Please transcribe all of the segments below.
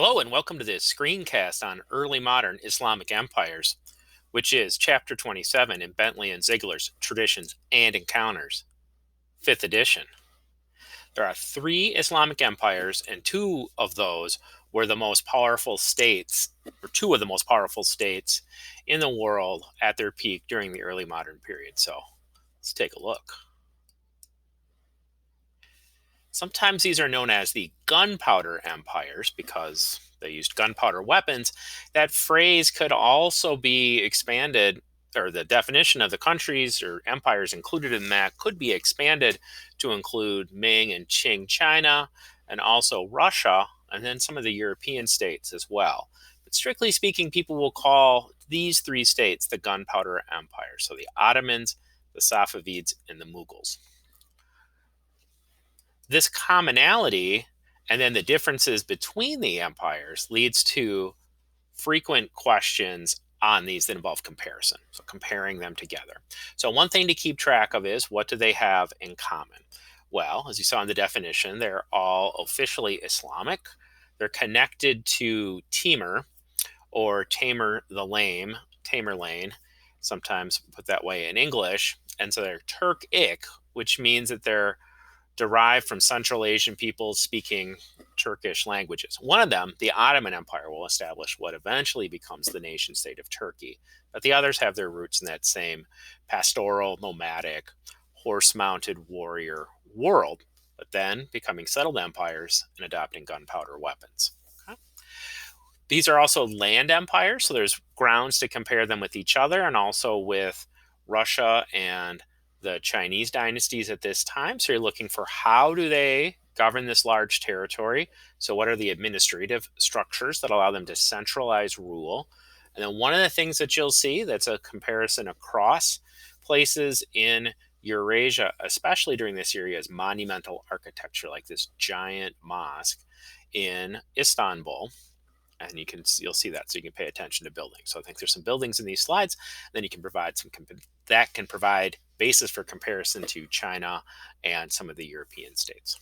Hello and welcome to this screencast on early modern Islamic empires, which is chapter 27 in Bentley and Ziegler's Traditions and Encounters, 5th edition. There are three Islamic empires, and two of those were the most powerful states, or two of the most powerful states in the world at their peak during the early modern period. So let's take a look. Sometimes these are known as the gunpowder empires because they used gunpowder weapons. That phrase could also be expanded, or the definition of the countries or empires included in that could be expanded to include Ming and Qing China, and also Russia, and then some of the European states as well. But strictly speaking, people will call these three states the gunpowder empire. So the Ottomans, the Safavids, and the Mughals. This commonality and then the differences between the empires leads to frequent questions on these that involve comparison. So comparing them together. So one thing to keep track of is, what do they have in common? Well, as you saw in the definition, they're all officially Islamic. They're connected to Timur or Tamer the Lame, Tamerlane, sometimes put that way in English. And so they're Turkic, which means that they're derived from Central Asian peoples speaking Turkish languages. One of them, the Ottoman Empire, will establish what eventually becomes the nation state of Turkey. But the others have their roots in that same pastoral, nomadic, horse mounted warrior world, but then becoming settled empires and adopting gunpowder weapons. Okay. These are also land empires, so there's grounds to compare them with each other and also with Russia and the Chinese dynasties at this time. So you're looking for, how do they govern this large territory? So what are the administrative structures that allow them to centralize rule? And then one of the things that you'll see that's a comparison across places in Eurasia, especially during this area, is monumental architecture, like this giant mosque in Istanbul. And you'll see that, so you can pay attention to buildings. So I think there's some buildings in these slides. Then you can provide that can provide basis for comparison to China and some of the European states.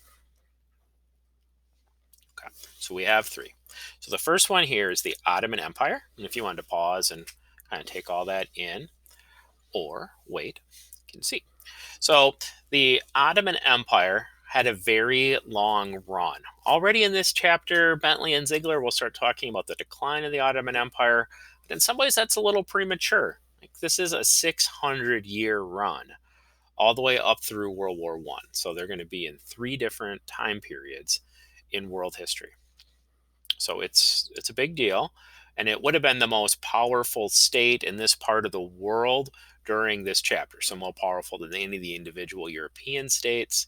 Okay, so we have three. So the first one here is the Ottoman Empire. And if you wanted to pause and kind of take all that in, or wait, you can see. So the Ottoman Empire had a very long run. Already in this chapter, Bentley and Ziegler will start talking about the decline of the Ottoman Empire, but in some ways that's a little premature. Like, this is a 600-year run all the way up through World War One. So they're going to be in three different time periods in world history. So it's a big deal, and it would have been the most powerful state in this part of the world during this chapter. So more powerful than any of the individual European states,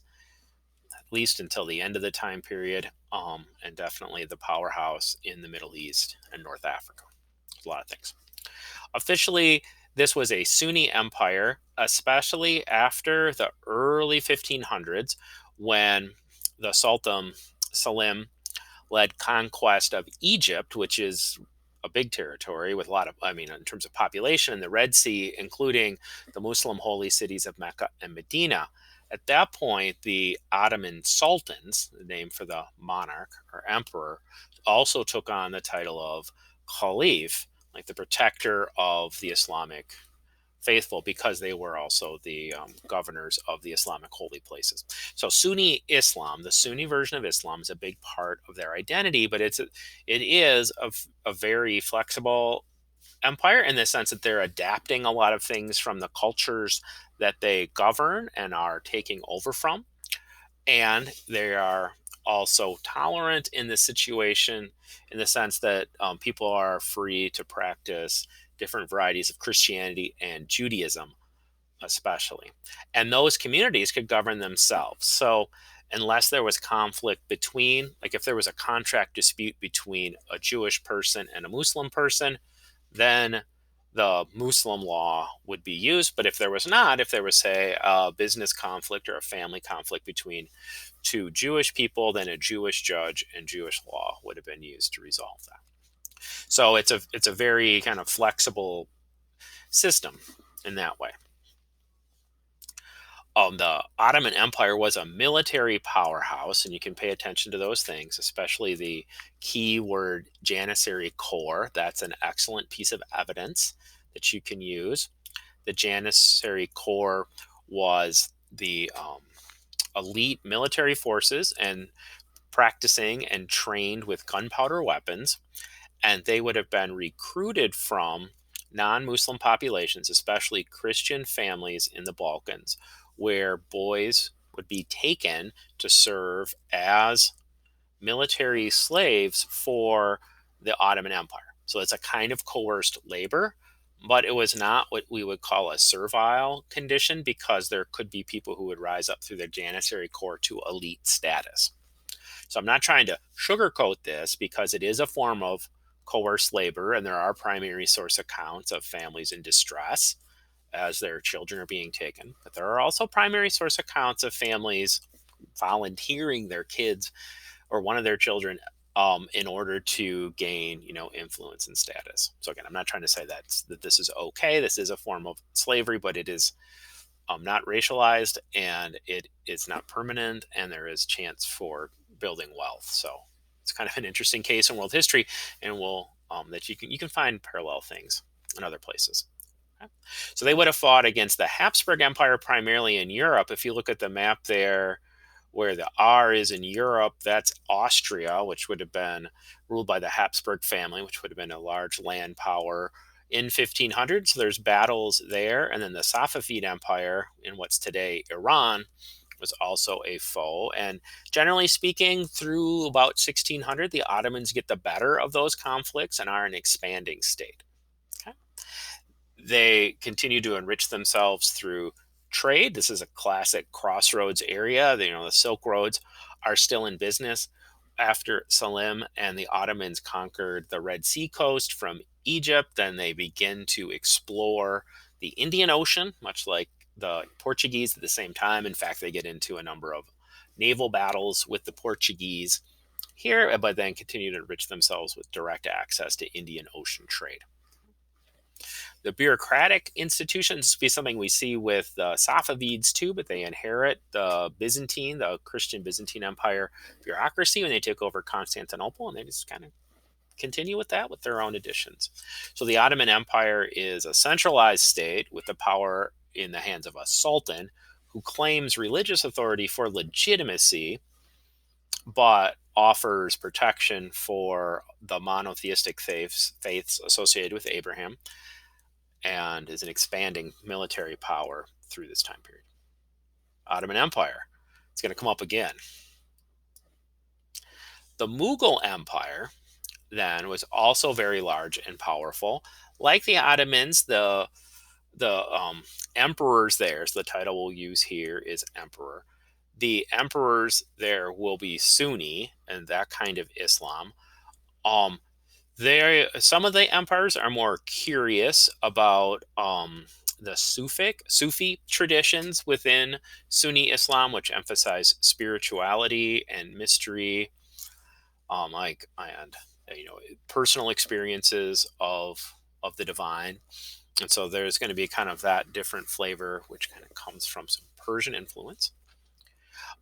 at least until the end of the time period, and definitely the powerhouse in the Middle East and North Africa. A lot of things. Officially, this was a Sunni empire, especially after the early 1500s, when the Sultan Salim led conquest of Egypt, which is a big territory with a lot of, I mean, in terms of population, and the Red Sea, including the Muslim holy cities of Mecca and Medina. At that point, the Ottoman sultans, the name for the monarch or emperor, also took on the title of caliph, like the protector of the Islamic faithful, because they were also the governors of the Islamic holy places. So Sunni Islam, the Sunni version of Islam, is a big part of their identity, but it is a very flexible empire in the sense that they're adapting a lot of things from the cultures that they govern and are taking over from. And they are also tolerant in this situation, in the sense that people are free to practice different varieties of Christianity and Judaism, especially. And those communities could govern themselves. So, unless there was conflict between, like if there was a contract dispute between a Jewish person and a Muslim person, then the Muslim law would be used. But if there was not, if there was, say, a business conflict or a family conflict between two Jewish people, then a Jewish judge and Jewish law would have been used to resolve that. So it's a very kind of flexible system in that way. The Ottoman Empire was a military powerhouse, and you can pay attention to those things, especially the keyword Janissary Corps. That's an excellent piece of evidence that you can use. The Janissary Corps was the elite military forces and practicing and trained with gunpowder weapons, and they would have been recruited from non-Muslim populations, especially Christian families in the Balkans, where boys would be taken to serve as military slaves for the Ottoman Empire. So it's a kind of coerced labor, but it was not what we would call a servile condition, because there could be people who would rise up through the Janissary Corps to elite status. So I'm not trying to sugarcoat this, because it is a form of coerced labor, and there are primary source accounts of families in distress as their children are being taken. But there are also primary source accounts of families volunteering their kids or one of their children in order to gain, influence and status. So again, I'm not trying to say that this is okay. This is a form of slavery, but it is not racialized, and it is not permanent, and there is chance for building wealth. So it's kind of an interesting case in world history, and we'll that you can find parallel things in other places. Okay. So they would have fought against the Habsburg Empire primarily in Europe. If you look at the map there, where the R is in Europe, that's Austria, which would have been ruled by the Habsburg family, which would have been a large land power in 1500. So there's battles there. And then the Safavid Empire in what's today Iran was also a foe. And generally speaking, through about 1600, the Ottomans get the better of those conflicts and are an expanding state. Okay. They continue to enrich themselves through trade. This is a classic crossroads area. The Silk Roads are still in business. After Salim and the Ottomans conquered the Red Sea coast from Egypt, then they begin to explore the Indian Ocean, much like the Portuguese at the same time. In fact, they get into a number of naval battles with the Portuguese here, but then continue to enrich themselves with direct access to Indian Ocean trade. The bureaucratic institutions be something we see with the Safavids too, but they inherit the Christian Byzantine Empire bureaucracy when they took over Constantinople, and they just kind of continue with that with their own additions. So the Ottoman Empire is a centralized state with the power in the hands of a sultan who claims religious authority for legitimacy, but offers protection for the monotheistic faiths associated with Abraham, and is an expanding military power through this time period. Ottoman Empire. It's going to come up again. The Mughal Empire then was also very large and powerful. Like the Ottomans, the emperors there, so the title we'll use here is emperor. The emperors there will be Sunni and that kind of Islam. Some of the empires are more curious about the Sufi traditions within Sunni Islam, which emphasize spirituality and mystery, and personal experiences of the divine. And so there's going to be kind of that different flavor, which kind of comes from some Persian influence.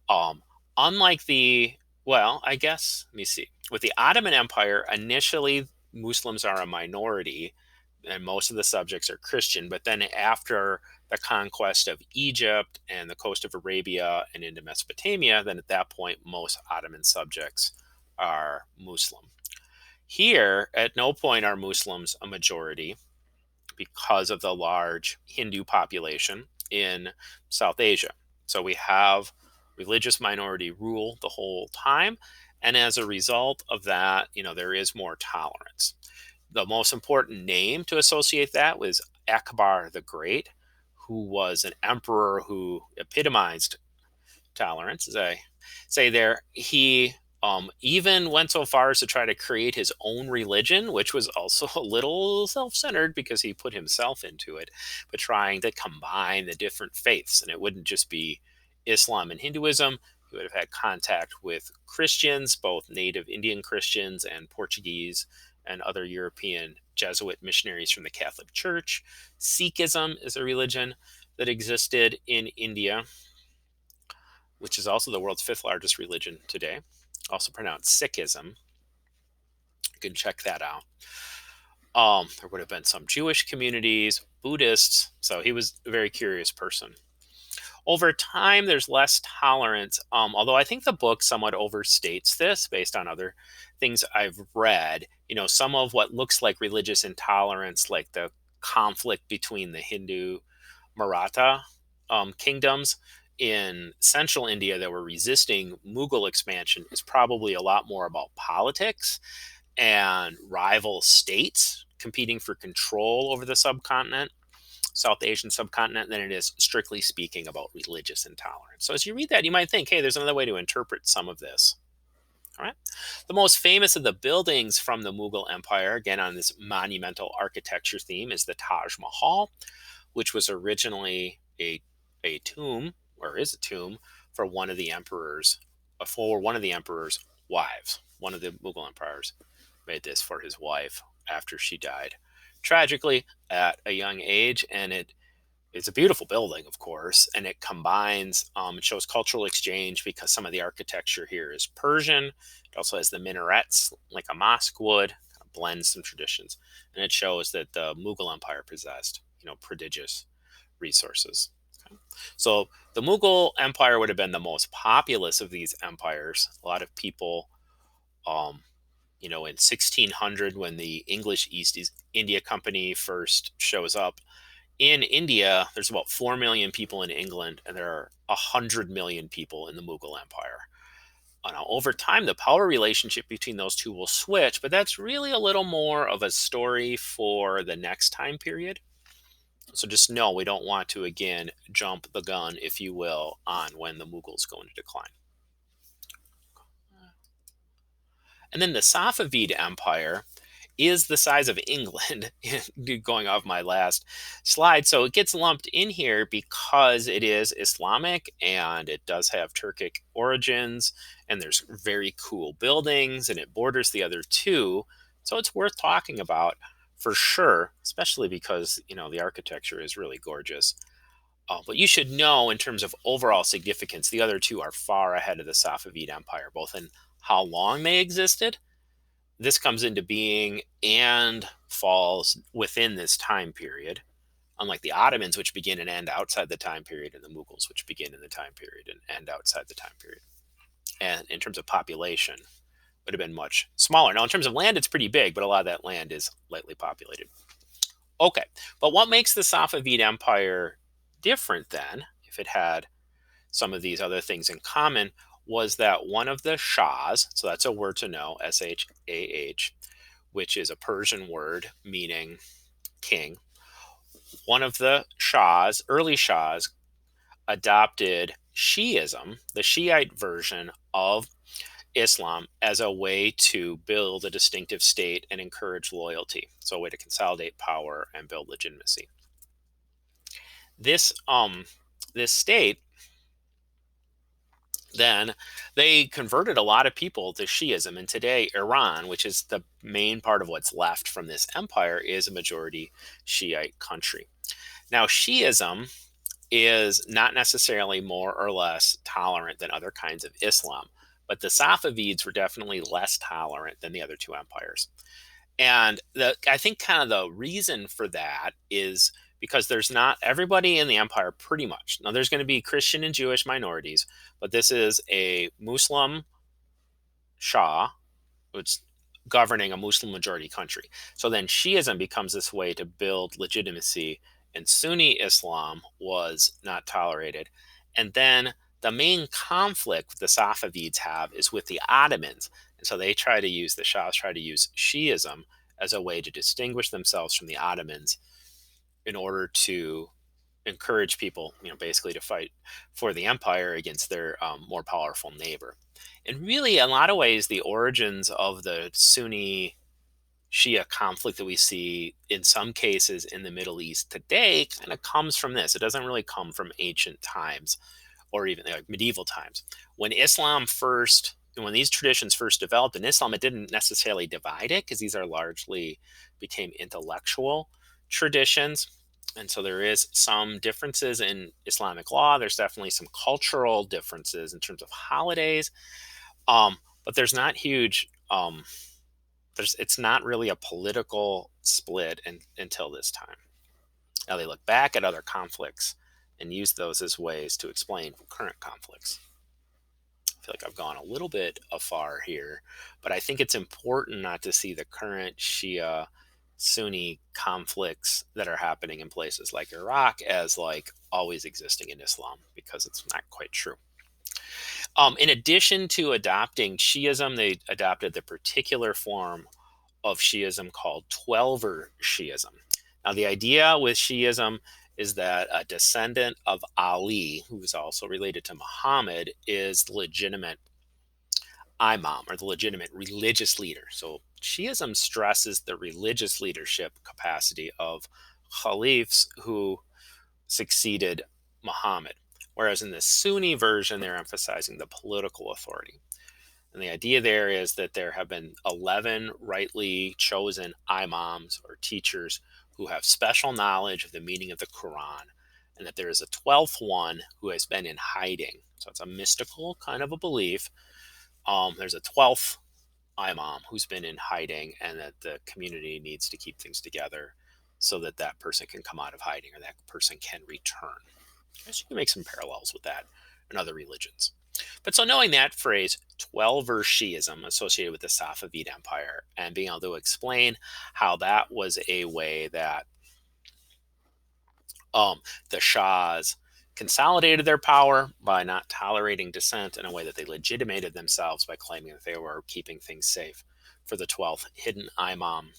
Unlike I guess, let me see. With the Ottoman Empire, initially Muslims are a minority, and most of the subjects are Christian. But then after the conquest of Egypt and the coast of Arabia and into Mesopotamia, then at that point, most Ottoman subjects are Muslim. Here, at no point are Muslims a majority because of the large Hindu population in South Asia. So we have religious minority rule the whole time. And as a result of that, there is more tolerance. The most important name to associate that was Akbar the Great, who was an emperor who epitomized tolerance, as I say there. He even went so far as to try to create his own religion, which was also a little self-centered because he put himself into it, but trying to combine the different faiths. And it wouldn't just be Islam and Hinduism. He would have had contact with Christians, both native Indian Christians and Portuguese and other European Jesuit missionaries from the Catholic Church. Sikhism is a religion that existed in India, which is also the world's fifth largest religion today, also pronounced Sikhism. You can check that out. There would have been some Jewish communities, Buddhists. So he was a very curious person. Over time, there's less tolerance, although I think the book somewhat overstates this based on other things I've read. Some of what looks like religious intolerance, like the conflict between the Hindu Maratha kingdoms in central India that were resisting Mughal expansion, is probably a lot more about politics and rival states competing for control over the subcontinent, South Asian subcontinent, than it is, strictly speaking, about religious intolerance. So as you read that, you might think, hey, there's another way to interpret some of this. All right. The most famous of the buildings from the Mughal Empire, again on this monumental architecture theme, is the Taj Mahal, which was originally a tomb, or is a tomb, for one of the emperor's wives. One of the Mughal emperors made this for his wife after she died tragically at a young age, and it's a beautiful building, of course, and it combines, it shows cultural exchange because some of the architecture here is Persian. It also has the minarets like a mosque would, kind of blends some traditions, and it shows that the Mughal Empire possessed, prodigious resources. Okay. So the Mughal Empire would have been the most populous of these empires. A lot of people, in 1600, when the English East India Company first shows up in India, there's about 4 million people in England, and there are 100 million people in the Mughal Empire. Now, over time, the power relationship between those two will switch, but that's really a little more of a story for the next time period. So just know we don't want to, again, jump the gun, if you will, on when the Mughals go into decline. And then the Safavid Empire is the size of England, going off my last slide. So it gets lumped in here because it is Islamic and it does have Turkic origins, and there's very cool buildings, and it borders the other two. So it's worth talking about for sure, especially because, the architecture is really gorgeous. But you should know, in terms of overall significance, the other two are far ahead of the Safavid Empire, both in how long they existed. This comes into being and falls within this time period, unlike the Ottomans, which begin and end outside the time period, and the Mughals, which begin in the time period and end outside the time period. And in terms of population, would have been much smaller. Now, in terms of land, it's pretty big, but a lot of that land is lightly populated. Okay, but what makes the Safavid Empire different then, if it had some of these other things in common, was that one of the Shahs, so that's a word to know, Shah, which is a Persian word meaning king. One of the Shahs, early Shahs, adopted Shi'ism, the Shiite version of Islam, as a way to build a distinctive state and encourage loyalty. So a way to consolidate power and build legitimacy. This state, then they converted a lot of people to Shi'ism. And today, Iran, which is the main part of what's left from this empire, is a majority Shiite country. Now, Shi'ism is not necessarily more or less tolerant than other kinds of Islam, but the Safavids were definitely less tolerant than the other two empires. And I think kind of the reason for that is because there's not everybody in the empire, pretty much. Now, there's going to be Christian and Jewish minorities, but this is a Muslim Shah, which governing a Muslim majority country. So then Shi'ism becomes this way to build legitimacy, and Sunni Islam was not tolerated. And then the main conflict the Safavids have is with the Ottomans. And so the Shahs try to use Shi'ism as a way to distinguish themselves from the Ottomans in order to encourage people, basically to fight for the empire against their more powerful neighbor. And really, in a lot of ways, the origins of the Sunni Shia conflict that we see in some cases in the Middle East today kind of comes from this. It doesn't really come from ancient times or even like medieval times. When these traditions first developed in Islam, it didn't necessarily divide it because these are largely became intellectual traditions. And so there is some differences in Islamic law. There's definitely some cultural differences in terms of holidays, but there's not huge. It's not really a political split until this time. Now they look back at other conflicts and use those as ways to explain current conflicts. I feel like I've gone a little bit afar here, but I think it's important not to see the current Shia Sunni conflicts that are happening in places like Iraq as like always existing in Islam, because it's not quite true. In addition to adopting Shiism, they adopted the particular form of Shiism called Twelver Shiism. Now, the idea with Shiism is that a descendant of Ali, who is also related to Muhammad, is the legitimate imam, or the legitimate religious leader. So Shiism stresses the religious leadership capacity of caliphs who succeeded Muhammad. Whereas in the Sunni version, they're emphasizing the political authority. And the idea there is that there have been 11 rightly chosen imams, or teachers, who have special knowledge of the meaning of the Quran, and that there is a 12th one who has been in hiding. So it's a mystical kind of a belief. There's a 12th imam who's been in hiding, and that the community needs to keep things together so that that person can come out of hiding, or that person can return. So you can make some parallels with that in other religions. But so knowing that phrase, 12 Shiism, associated with the Safavid Empire, and being able to explain how that was a way that the Shahs consolidated their power by not tolerating dissent, in a way that they legitimated themselves by claiming that they were keeping things safe for the 12th hidden imam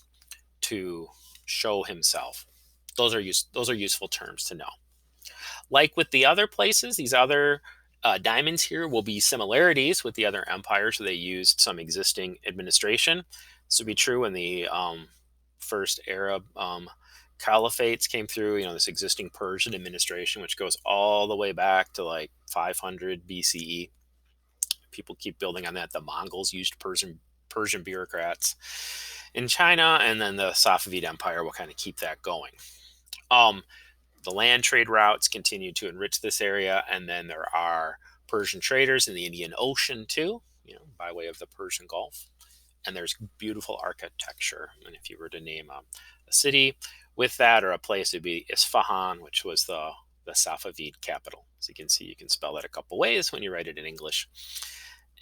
to show himself. Those are useful terms to know. Like with the other places, these other diamonds here will be similarities with the other empires. So they used some existing administration. This would be true when the first Arab caliphates came through. This existing Persian administration, which goes all the way back to like 500 BCE. People keep building on that. The Mongols used Persian bureaucrats in China, and then the Safavid Empire will kind of keep that going. The land trade routes continue to enrich this area, and then there are Persian traders in the Indian Ocean too, by way of the Persian Gulf. And there's beautiful architecture. And if you were to name a city with that, or a place, it'd be Isfahan, which was the Safavid capital. So you can see, you can spell that a couple ways when you write it in English.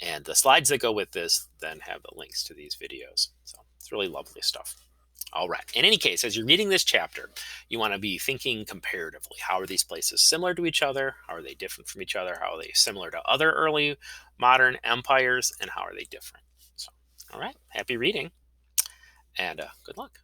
And the slides that go with this then have the links to these videos. So it's really lovely stuff. All right. In any case, as you're reading this chapter, you want to be thinking comparatively. How are these places similar to each other? How are they different from each other? How are they similar to other early modern empires? And how are they different? So, all right. Happy reading, and good luck.